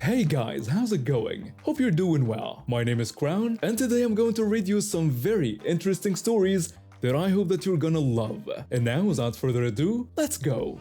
Hey guys, how's it going? Hope you're doing well. My name is Crown, and today I'm going to read you some very interesting stories that I hope that you're gonna love. And now, without further ado, let's go!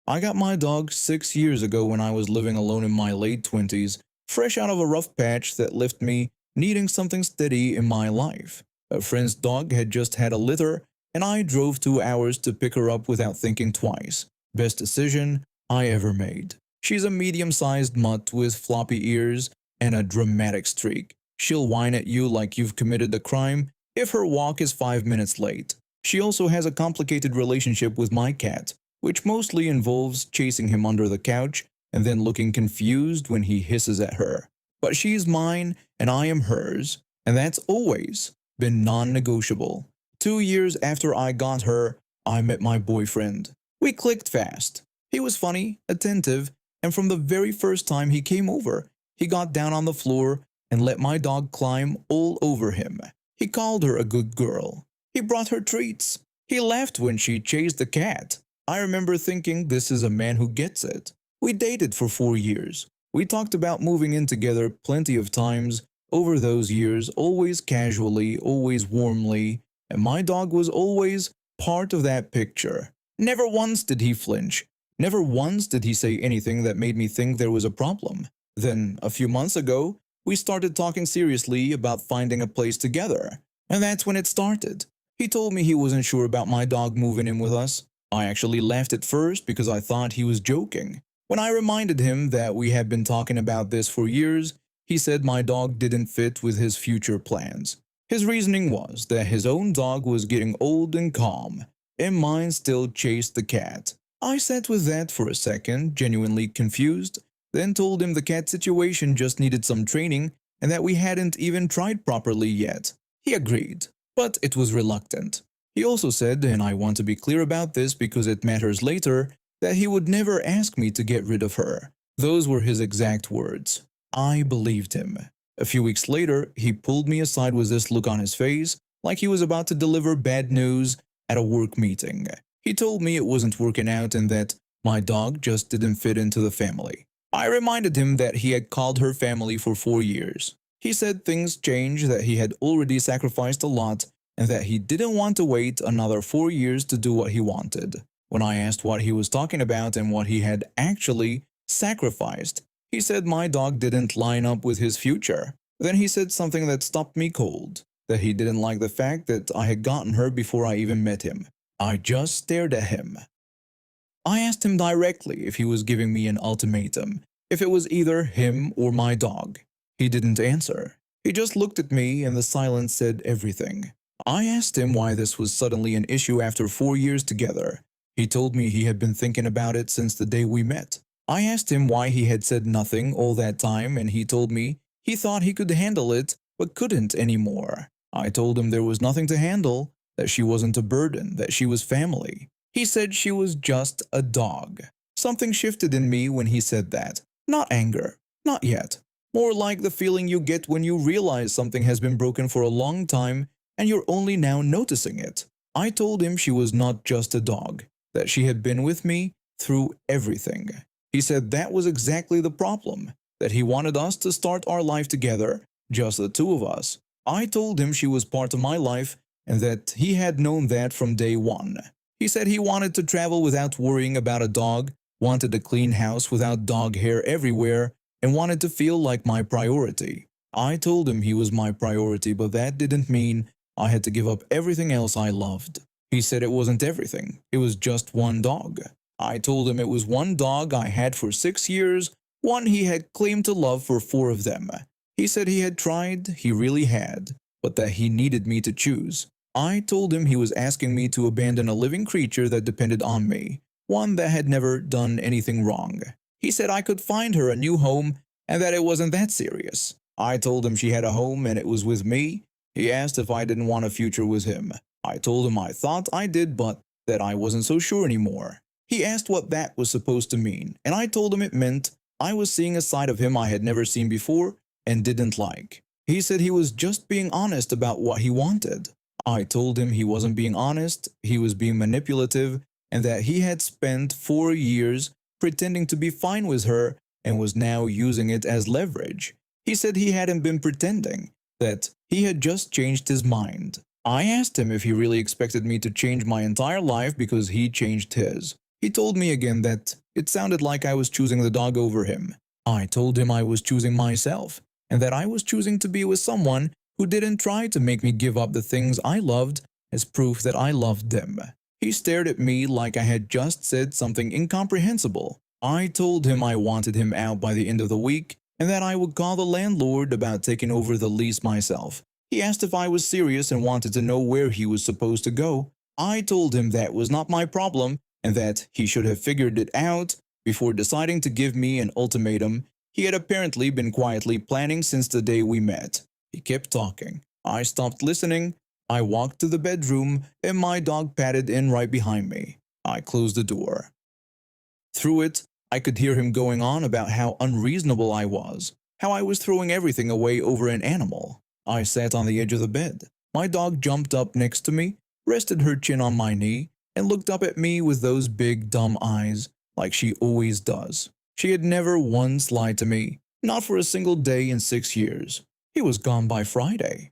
I got my dog 6 years ago when I was living alone in my late 20s, fresh out of a rough patch that left me needing something steady in my life. A friend's dog had just had a litter, and I drove 2 hours to pick her up without thinking twice. Best decision I ever made. She's a medium-sized mutt with floppy ears and a dramatic streak. She'll whine at you like you've committed a crime if her walk is 5 minutes late. She also has a complicated relationship with my cat, which mostly involves chasing him under the couch and then looking confused when he hisses at her. But she's mine and I am hers, and that's always been non-negotiable. 2 years after I got her, I met my boyfriend. We clicked fast. He was funny, attentive, and from the very first time he came over, he got down on the floor and let my dog climb all over him. He called her a good girl. He brought her treats. He laughed when she chased the cat. I remember thinking, this is a man who gets it. We dated for 4 years. We talked about moving in together plenty of times over those years, always casually, always warmly, and my dog was always part of that picture. Never once did he flinch. Never once did he say anything that made me think there was a problem. Then, a few months ago, we started talking seriously about finding a place together. And that's when it started. He told me he wasn't sure about my dog moving in with us. I actually laughed at first because I thought he was joking. When I reminded him that we had been talking about this for years, he said my dog didn't fit with his future plans. His reasoning was that his own dog was getting old and calm, and mine still chased the cat. I sat with that for a second, genuinely confused, then told him the cat situation just needed some training and that we hadn't even tried properly yet. He agreed, but it was reluctant. He also said, and I want to be clear about this because it matters later, that he would never ask me to get rid of her. Those were his exact words. I believed him. A few weeks later, he pulled me aside with this look on his face, like he was about to deliver bad news at a work meeting. He told me it wasn't working out and that my dog just didn't fit into the family. I reminded him that he had called her family for 4 years. He said things changed, that he had already sacrificed a lot, and that he didn't want to wait another 4 years to do what he wanted. When I asked what he was talking about and what he had actually sacrificed, he said my dog didn't line up with his future. Then he said something that stopped me cold, that he didn't like the fact that I had gotten her before I even met him. I just stared at him. I asked him directly if he was giving me an ultimatum, if it was either him or my dog. He didn't answer. He just looked at me and the silence said everything. I asked him why this was suddenly an issue after 4 years together. He told me he had been thinking about it since the day we met. I asked him why he had said nothing all that time, and he told me he thought he could handle it but couldn't anymore. I told him there was nothing to handle, that she wasn't a burden, that she was family. He said she was just a dog. Something shifted in me when he said that. Not anger, not yet. More like the feeling you get when you realize something has been broken for a long time and you're only now noticing it. I told him she was not just a dog, that she had been with me through everything. He said that was exactly the problem, that he wanted us to start our life together, just the two of us. I told him she was part of my life and that he had known that from day one. He said he wanted to travel without worrying about a dog, wanted a clean house without dog hair everywhere, and wanted to feel like my priority. I told him he was my priority, but that didn't mean I had to give up everything else I loved. He said it wasn't everything, it was just one dog. I told him it was one dog I had for 6 years, one he had claimed to love for 4 of them. He said he had tried, he really had, but that he needed me to choose. I told him he was asking me to abandon a living creature that depended on me, one that had never done anything wrong. He said I could find her a new home and that it wasn't that serious. I told him she had a home and it was with me. He asked if I didn't want a future with him. I told him I thought I did, but that I wasn't so sure anymore. He asked what that was supposed to mean, and I told him it meant I was seeing a side of him I had never seen before and didn't like. He said he was just being honest about what he wanted. I told him he wasn't being honest, he was being manipulative, and that he had spent 4 years pretending to be fine with her and was now using it as leverage. He said he hadn't been pretending, that he had just changed his mind. I asked him if he really expected me to change my entire life because he changed his. He told me again that it sounded like I was choosing the dog over him. I told him I was choosing myself, and that I was choosing to be with someone who didn't try to make me give up the things I loved as proof that I loved them. He stared at me like I had just said something incomprehensible. I told him I wanted him out by the end of the week and that I would call the landlord about taking over the lease myself. He asked if I was serious and wanted to know where he was supposed to go. I told him that was not my problem and that he should have figured it out before deciding to give me an ultimatum he had apparently been quietly planning since the day we met. He kept talking. I stopped listening. I walked to the bedroom and my dog padded in right behind me. I closed the door. Through it, I could hear him going on about how unreasonable I was, how I was throwing everything away over an animal. I sat on the edge of the bed. My dog jumped up next to me, rested her chin on my knee, and looked up at me with those big dumb eyes, like she always does. She had never once lied to me, not for a single day in 6 years. He was gone by Friday.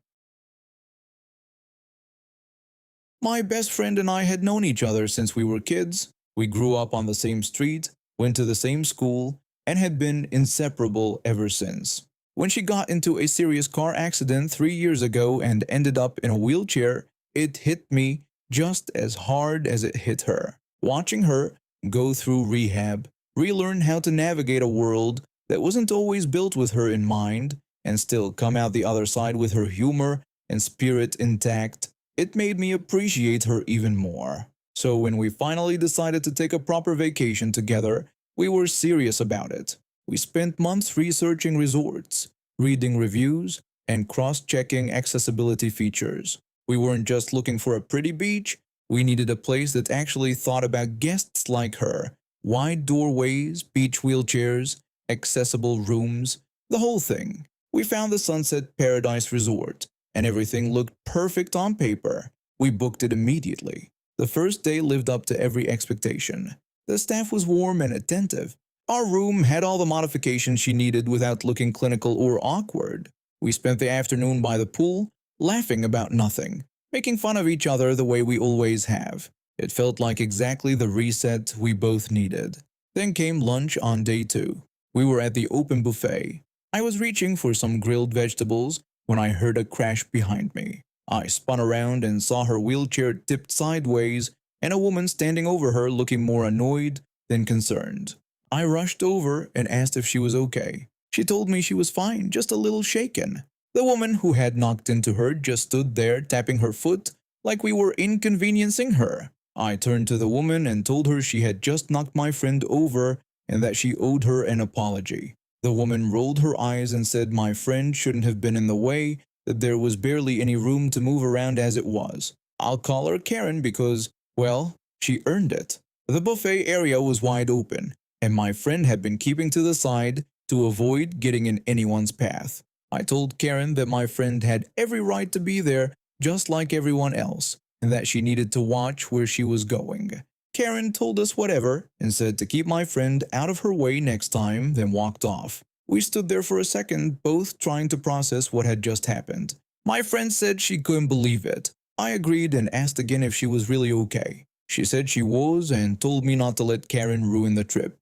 My best friend and I had known each other since we were kids. We grew up on the same street, went to the same school, and had been inseparable ever since. When she got into a serious car accident 3 years ago and ended up in a wheelchair, it hit me just as hard as it hit her. Watching her go through rehab, relearn how to navigate a world that wasn't always built with her in mind, and still come out the other side with her humor and spirit intact, it made me appreciate her even more. So when we finally decided to take a proper vacation together, we were serious about it. We spent months researching resorts, reading reviews, and cross-checking accessibility features. We weren't just looking for a pretty beach, we needed a place that actually thought about guests like her. Wide doorways, beach wheelchairs, accessible rooms, the whole thing. We found the Sunset Paradise Resort, and everything looked perfect on paper. We booked it immediately. The first day lived up to every expectation. The staff was warm and attentive. Our room had all the modifications she needed without looking clinical or awkward. We spent the afternoon by the pool, laughing about nothing, making fun of each other the way we always have. It felt like exactly the reset we both needed. Then came lunch on day 2. We were at the open buffet. I was reaching for some grilled vegetables when I heard a crash behind me. I spun around and saw her wheelchair tipped sideways and a woman standing over her looking more annoyed than concerned. I rushed over and asked if she was okay. She told me she was fine, just a little shaken. The woman who had knocked into her just stood there tapping her foot like we were inconveniencing her. I turned to the woman and told her she had just knocked my friend over and that she owed her an apology. The woman rolled her eyes and said my friend shouldn't have been in the way, that there was barely any room to move around as it was. I'll call her Karen because, well, she earned it. The buffet area was wide open, and my friend had been keeping to the side to avoid getting in anyone's path. I told Karen that my friend had every right to be there just like everyone else, and that she needed to watch where she was going. Karen told us whatever and said to keep my friend out of her way next time, then walked off. We stood there for a second, both trying to process what had just happened. My friend said she couldn't believe it. I agreed and asked again if she was really okay. She said she was and told me not to let Karen ruin the trip.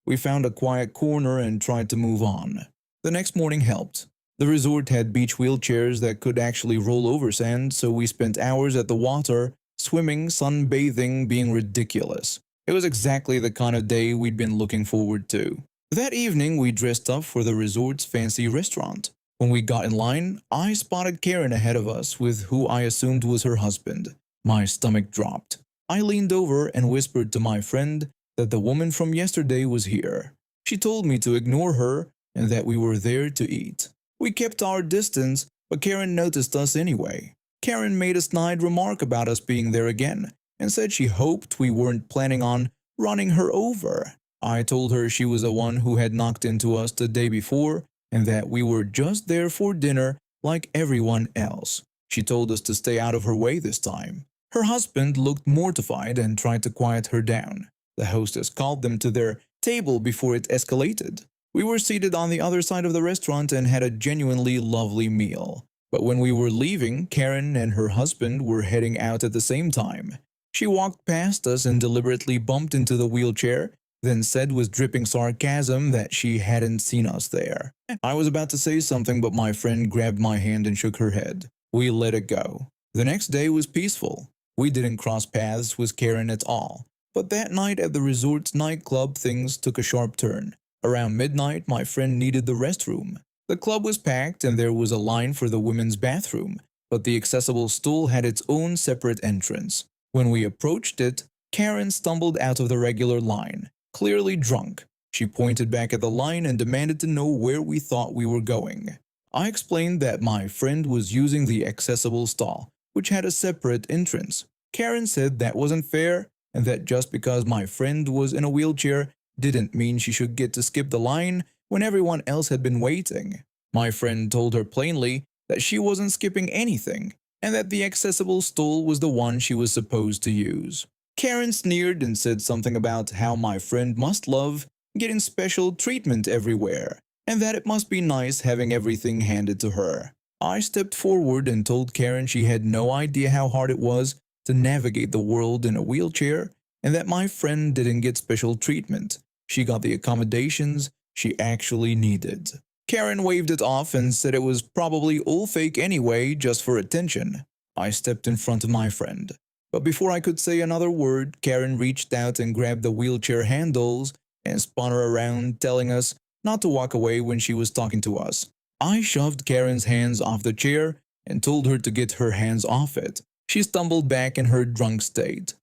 We found a quiet corner and tried to move on. The next morning helped. The resort had beach wheelchairs that could actually roll over sand, so we spent hours at the water, swimming, sunbathing, being ridiculous. It was exactly the kind of day we'd been looking forward to. That evening, we dressed up for the resort's fancy restaurant. When we got in line, I spotted Karen ahead of us with who I assumed was her husband. My stomach dropped. I leaned over and whispered to my friend that the woman from yesterday was here. She told me to ignore her and that we were there to eat. We kept our distance, but Karen noticed us anyway. Karen made a snide remark about us being there again and said she hoped we weren't planning on running her over. I told her she was the one who had knocked into us the day before and that we were just there for dinner like everyone else. She told us to stay out of her way this time. Her husband looked mortified and tried to quiet her down. The hostess called them to their table before it escalated. We were seated on the other side of the restaurant and had a genuinely lovely meal. But when we were leaving, Karen and her husband were heading out at the same time. She walked past us and deliberately bumped into the wheelchair, then said with dripping sarcasm that she hadn't seen us there. I was about to say something, but my friend grabbed my hand and shook her head. We let it go. The next day was peaceful. We didn't cross paths with Karen at all. But that night at the resort's nightclub, things took a sharp turn. Around midnight, my friend needed the restroom. The club was packed and there was a line for the women's bathroom, but the accessible stool had its own separate entrance. When we approached it, Karen stumbled out of the regular line, clearly drunk. She pointed back at the line and demanded to know where we thought we were going. I explained that my friend was using the accessible stall, which had a separate entrance. Karen said that wasn't fair and that just because my friend was in a wheelchair didn't mean she should get to skip the line when everyone else had been waiting. My friend told her plainly that she wasn't skipping anything and that the accessible stool was the one she was supposed to use. Karen sneered and said something about how my friend must love getting special treatment everywhere and that it must be nice having everything handed to her. I stepped forward and told Karen she had no idea how hard it was to navigate the world in a wheelchair and that my friend didn't get special treatment. She got the accommodations she actually needed. Karen waved it off and said it was probably all fake anyway, just for attention. I stepped in front of my friend. But before I could say another word, Karen reached out and grabbed the wheelchair handles and spun her around, telling us not to walk away when she was talking to us. I shoved Karen's hands off the chair and told her to get her hands off it. She stumbled back in her drunk state.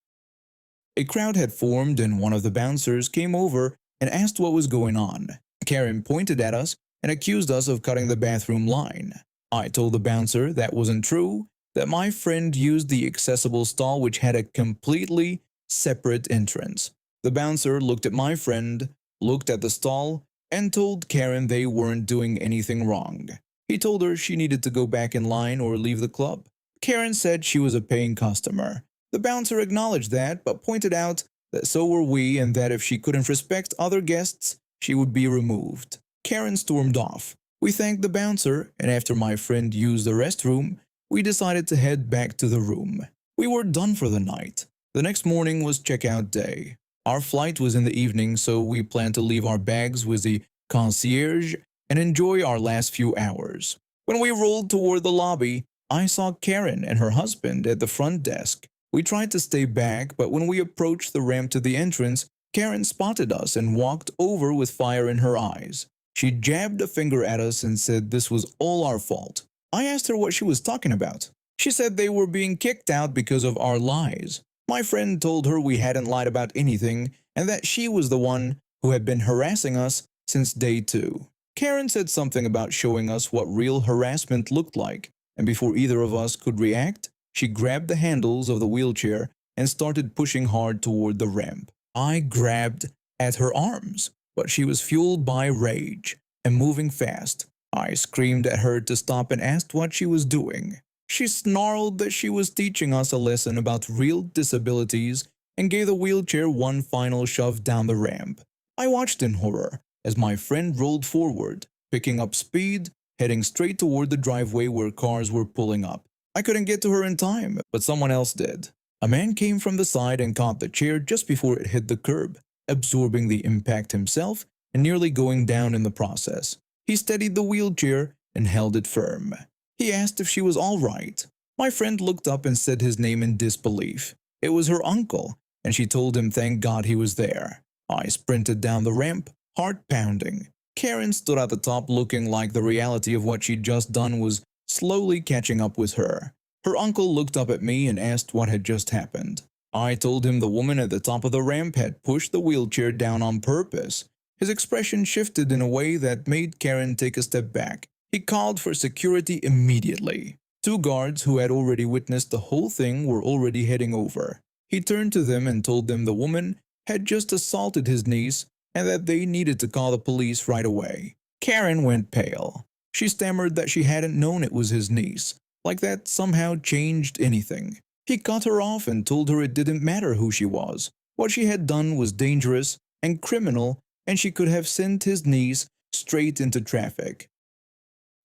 A crowd had formed and one of the bouncers came over and asked what was going on. Karen pointed at us and accused us of cutting the bathroom line. I told the bouncer that wasn't true, that my friend used the accessible stall which had a completely separate entrance. The bouncer looked at my friend, looked at the stall, and told Karen they weren't doing anything wrong. He told her she needed to go back in line or leave the club. Karen said she was a paying customer. The bouncer acknowledged that, but pointed out that so were we and that if she couldn't respect other guests, she would be removed. Karen stormed off. We thanked the bouncer, and after my friend used the restroom, we decided to head back to the room. We were done for the night. The next morning was checkout day. Our flight was in the evening, so we planned to leave our bags with the concierge and enjoy our last few hours. When we rolled toward the lobby, I saw Karen and her husband at the front desk. We tried to stay back, but when we approached the ramp to the entrance, Karen spotted us and walked over with fire in her eyes. She jabbed a finger at us and said this was all our fault. I asked her what she was talking about. She said they were being kicked out because of our lies. My friend told her we hadn't lied about anything and that she was the one who had been harassing us since day 2. Karen said something about showing us what real harassment looked like, and before either of us could react, she grabbed the handles of the wheelchair and started pushing hard toward the ramp. I grabbed at her arms, but she was fueled by rage and moving fast. I screamed at her to stop and asked what she was doing. She snarled that she was teaching us a lesson about real disabilities and gave the wheelchair one final shove down the ramp. I watched in horror as my friend rolled forward, picking up speed, heading straight toward the driveway where cars were pulling up. I couldn't get to her in time, but someone else did. A man came from the side and caught the chair just before it hit the curb, absorbing the impact himself and nearly going down in the process. He steadied the wheelchair and held it firm. He asked if she was all right. My friend looked up and said his name in disbelief. It was her uncle, and she told him thank God he was there. I sprinted down the ramp, heart pounding. Karen stood at the top looking like the reality of what she'd just done was slowly catching up with her. Her uncle looked up at me and asked what had just happened. I told him the woman at the top of the ramp had pushed the wheelchair down on purpose. His expression shifted in a way that made Karen take a step back. He called for security immediately. 2 guards who had already witnessed the whole thing were already heading over. He turned to them and told them the woman had just assaulted his niece and that they needed to call the police right away. Karen went pale. She stammered that she hadn't known it was his niece. like that somehow changed anything. He cut her off and told her it didn't matter who she was. What she had done was dangerous and criminal, and she could have sent his niece straight into traffic.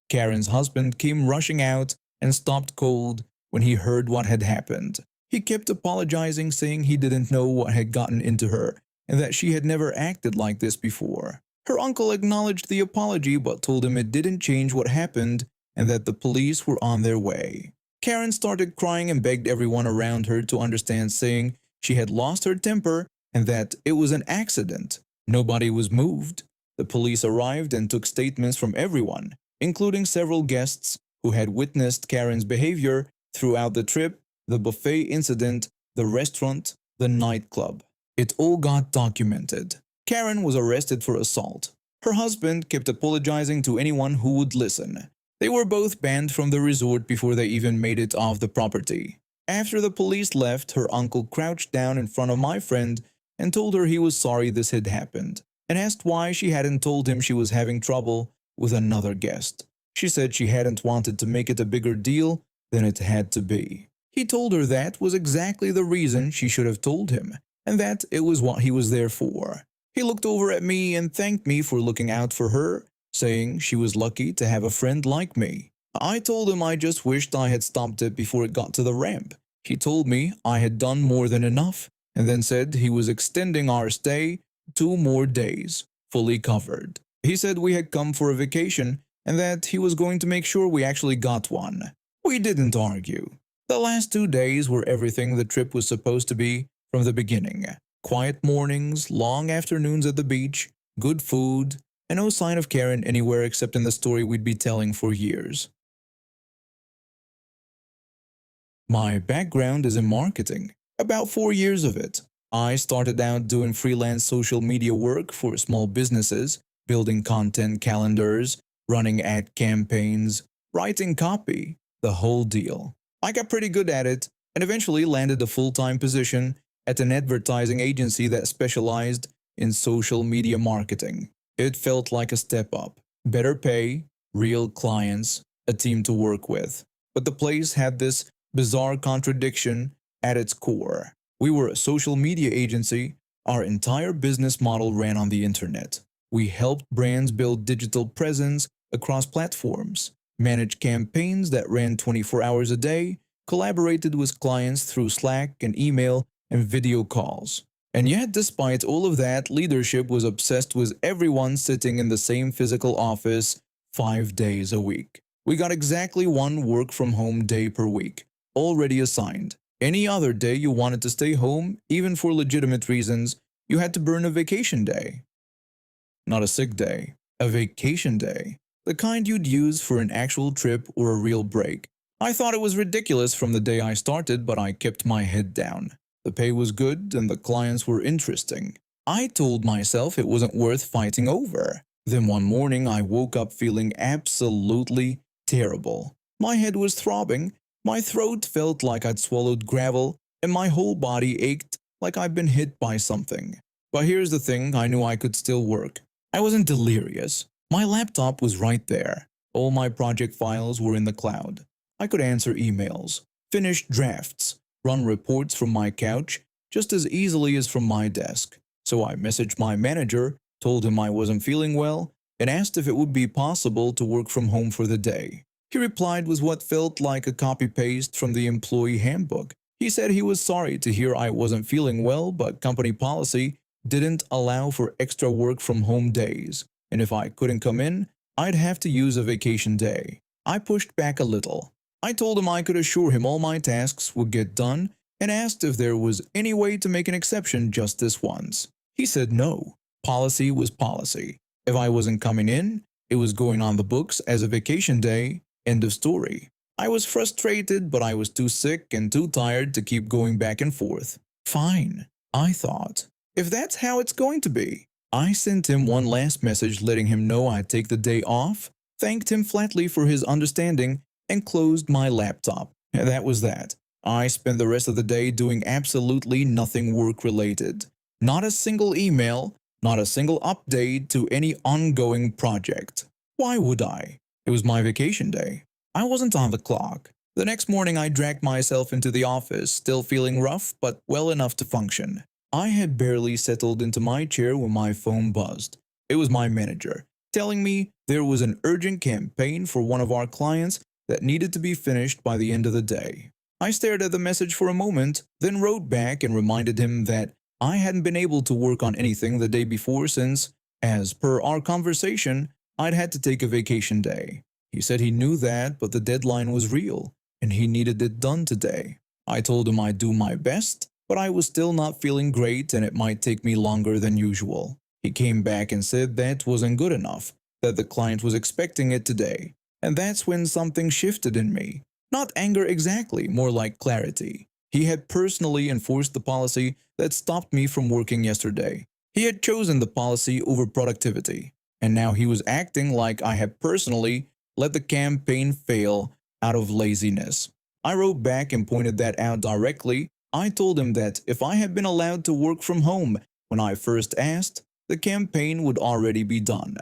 Karen's husband came rushing out and stopped cold when he heard what had happened. He kept apologizing, saying he didn't know what had gotten into her and that she had never acted like this before. Her uncle acknowledged the apology but told him it didn't change what happened and that the police were on their way. Karen started crying and begged everyone around her to understand, saying she had lost her temper and that it was an accident. Nobody was moved. The police arrived and took statements from everyone, including several guests who had witnessed Karen's behavior throughout the trip, the buffet incident, the restaurant, the nightclub. It all got documented. Karen was arrested for assault. Her husband kept apologizing to anyone who would listen. They were both banned from the resort before they even made it off the property. After the police left, her uncle crouched down in front of my friend and told her he was sorry this had happened, and asked why she hadn't told him she was having trouble with another guest. She said she hadn't wanted to make it a bigger deal than it had to be. He told her that was exactly the reason she should have told him, and that it was what he was there for. He looked over at me and thanked me for looking out for her, saying she was lucky to have a friend like me. I told him I just wished I had stopped it before it got to the ramp. He told me I had done more than enough, and then said he was extending our stay 2 more days, fully covered. He said we had come for a vacation and that he was going to make sure we actually got one. We didn't argue. The last 2 days were everything the trip was supposed to be from the beginning. Quiet mornings, long afternoons at the beach, good food, and no sign of Karen anywhere except in the story we'd be telling for years. My background is in marketing, about 4 years of it. I started out doing freelance social media work for small businesses, building content calendars, running ad campaigns, writing copy, the whole deal. I got pretty good at it and eventually landed a full-time position at an advertising agency that specialized in social media marketing. It felt like a step up. Better pay, real clients, a team to work with. But the place had this bizarre contradiction at its core. We were a social media agency. Our entire business model ran on the internet. We helped brands build digital presence across platforms, manage campaigns that ran 24 hours a day, collaborated with clients through Slack and email and video calls. And yet, despite all of that, leadership was obsessed with everyone sitting in the same physical office 5 days a week. We got exactly 1 work-from-home day per week, already assigned. Any other day you wanted to stay home, even for legitimate reasons, you had to burn a vacation day. Not a sick day, a vacation day. The kind you'd use for an actual trip or a real break. I thought it was ridiculous from the day I started, but I kept my head down. The pay was good and the clients were interesting. I told myself it wasn't worth fighting over. Then one morning I woke up feeling absolutely terrible. My head was throbbing, my throat felt like I'd swallowed gravel, and my whole body ached like I'd been hit by something. But here's the thing, I knew I could still work. I wasn't delirious. My laptop was right there. All my project files were in the cloud. I could answer emails, finish drafts, run reports from my couch just as easily as from my desk. So I messaged my manager, told him I wasn't feeling well, and asked if it would be possible to work from home for the day. He replied with what felt like a copy-paste from the employee handbook. He said he was sorry to hear I wasn't feeling well, but company policy didn't allow for extra work from home days, and if I couldn't come in, I'd have to use a vacation day. I pushed back a little. I told him I could assure him all my tasks would get done and asked if there was any way to make an exception just this once. He said no. Policy was policy. If I wasn't coming in, it was going on the books as a vacation day, end of story. I was frustrated, but I was too sick and too tired to keep going back and forth. Fine, I thought. If that's how it's going to be. I sent him one last message letting him know I'd take the day off, thanked him flatly for his understanding, and closed my laptop. And that was that. I spent the rest of the day doing absolutely nothing work-related. Not a single email, not a single update to any ongoing project. Why would I? It was my vacation day. I wasn't on the clock. The next morning, I dragged myself into the office, still feeling rough, but well enough to function. I had barely settled into my chair when my phone buzzed. It was my manager, telling me there was an urgent campaign for one of our clients that needed to be finished by the end of the day. I stared at the message for a moment, then wrote back and reminded him that I hadn't been able to work on anything the day before since, as per our conversation, I'd had to take a vacation day. He said he knew that, but the deadline was real, and he needed it done today. I told him I'd do my best, but I was still not feeling great and it might take me longer than usual. He came back and said that wasn't good enough, that the client was expecting it today. And that's when something shifted in me. Not anger exactly, more like clarity. He had personally enforced the policy that stopped me from working yesterday. He had chosen the policy over productivity, and now he was acting like I had personally let the campaign fail out of laziness. I wrote back and pointed that out directly. I told him that if I had been allowed to work from home when I first asked, the campaign would already be done.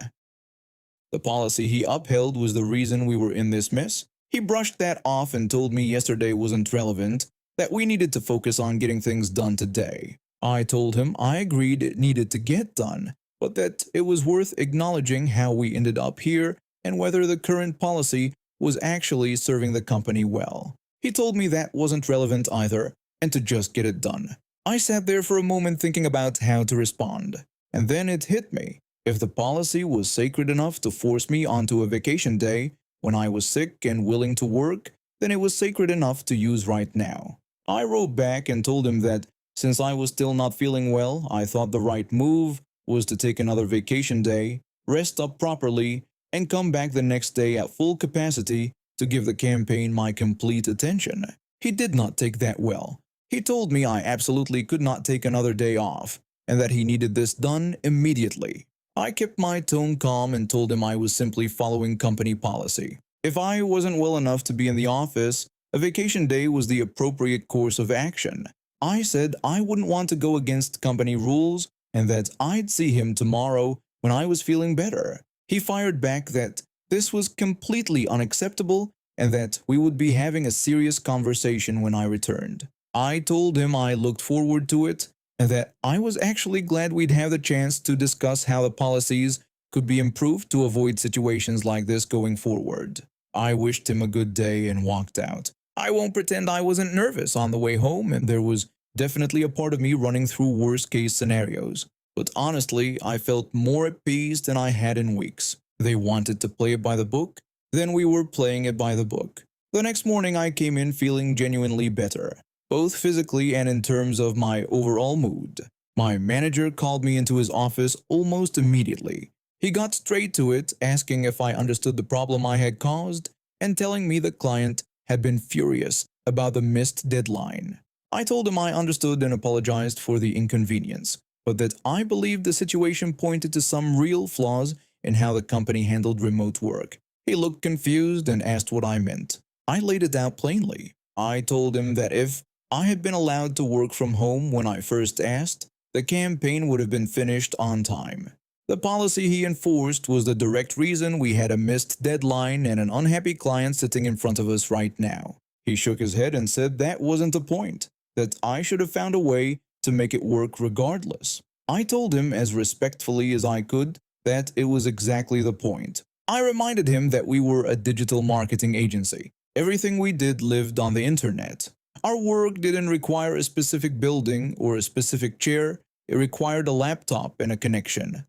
The policy he upheld was the reason we were in this mess. He brushed that off and told me yesterday wasn't relevant, that we needed to focus on getting things done today. I told him I agreed it needed to get done, but that it was worth acknowledging how we ended up here and whether the current policy was actually serving the company well. He told me that wasn't relevant either, and to just get it done. I sat there for a moment thinking about how to respond, and then it hit me. If the policy was sacred enough to force me onto a vacation day when I was sick and willing to work, then it was sacred enough to use right now. I wrote back and told him that since I was still not feeling well, I thought the right move was to take another vacation day, rest up properly, and come back the next day at full capacity to give the campaign my complete attention. He did not take that well. He told me I absolutely could not take another day off, and that he needed this done immediately. I kept my tone calm and told him I was simply following company policy. If I wasn't well enough to be in the office, a vacation day was the appropriate course of action. I said I wouldn't want to go against company rules and that I'd see him tomorrow when I was feeling better. He fired back that this was completely unacceptable and that we would be having a serious conversation when I returned. I told him I looked forward to it and that I was actually glad we'd have the chance to discuss how the policies could be improved to avoid situations like this going forward. I wished him a good day and walked out. I won't pretend I wasn't nervous on the way home, and there was definitely a part of me running through worst-case scenarios. But honestly, I felt more at peace than I had in weeks. They wanted to play it by the book, then we were playing it by the book. The next morning I came in feeling genuinely better, both physically and in terms of my overall mood. My manager called me into his office almost immediately. He got straight to it, asking if I understood the problem I had caused, and telling me the client had been furious about the missed deadline. I told him I understood and apologized for the inconvenience, but that I believed the situation pointed to some real flaws in how the company handled remote work. He looked confused and asked what I meant. I laid it out plainly. I told him that if I had been allowed to work from home when I first asked, the campaign would have been finished on time. The policy he enforced was the direct reason we had a missed deadline and an unhappy client sitting in front of us right now. He shook his head and said that wasn't the point, that I should have found a way to make it work regardless. I told him as respectfully as I could that it was exactly the point. I reminded him that we were a digital marketing agency. Everything we did lived on the internet. Our work didn't require a specific building or a specific chair. It required a laptop and a connection.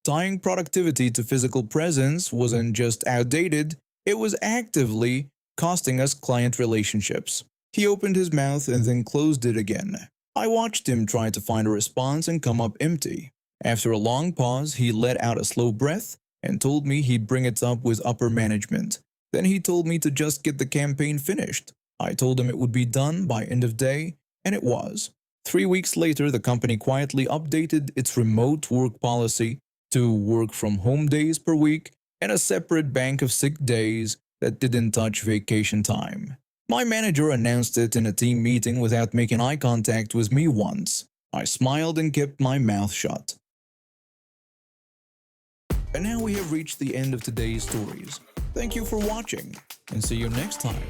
Tying productivity to physical presence wasn't just outdated, it was actively costing us client relationships. He opened his mouth and then closed it again. I watched him try to find a response and come up empty. After a long pause, he let out a slow breath and told me he'd bring it up with upper management. Then he told me to just get the campaign finished. I told him it would be done by end of day, and it was. 3 weeks later, the company quietly updated its remote work policy to work from home days per week and a separate bank of sick days that didn't touch vacation time. My manager announced it in a team meeting without making eye contact with me once. I smiled and kept my mouth shut. And now we have reached the end of today's stories. Thank you for watching, and see you next time.